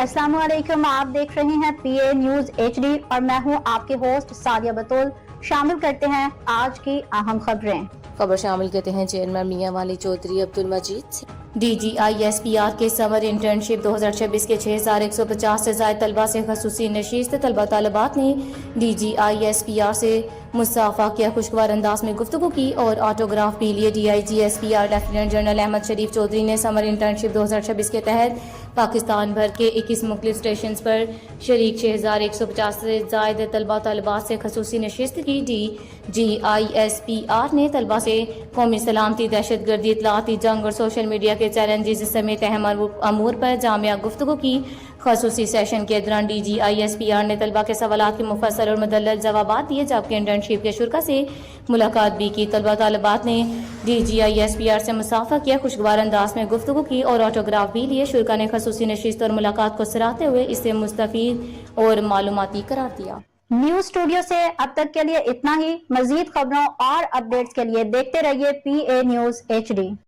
अस्सलाम वालेकुम, आप देख रहे हैं PA न्यूज HD और मैं हूं आपके होस्ट सादिया बतौल। शामिल करते हैं आज की अहम खबरें। खबर शामिल करते हैं चेयरमैन मियां वाली चौधरी अब्दुल मजीद से। DGISPR के समर इंटर्नशिप 2026 के 6150 से ज़ायद तलबा से खसूसी नशीस्त तलबा तालिबात ने DGISPR से मुसाफा किया, खुशगवार अंदाज में गुफ्तगू की और ऑटोग्राफ भी लिए। DIGSPR लेफ्टिनेंट जनरल अहमद शरीफ चौधरी ने समर इंटर्नशिप 2026 के तहत पाकिस्तान भर के 21 मुख्तलिफ स्टेशन पर शरीक 6150 से ज़ायद तलबा तालिबात से खसूसी नशिस्त की। DGISPR ने तलबा से कौमी सलामती, दहशत गर्दी, इतलाती जंग और सोशल मीडिया के चैलेंजेस समेत अहम अमूर पर जामिया गुफ्तगू की। खसूसी सेशन के दौरान DGISPR ने तलबा के सवालात के मुफस्सल और मुदल्लल जवाबात दिए, जबकि इंटर्नशिप के शुरा से मुलाकात भी की। तलबा तालिबात ने DGISPR से मुसाफा किया, खुशगवार अंदाज में गुफ्तगू की और ऑटोग्राफ भी लिए। शुरा ने खसूसी नशिस्त और मुलाकात को सराहते हुए इसे मुस्तफीद और मालूमाती करार दिया। न्यूज स्टूडियो से अब तक के लिए इतना ही। मजीद खबरों और अपडेट्स के लिए देखते रहिए PA न्यूज HD।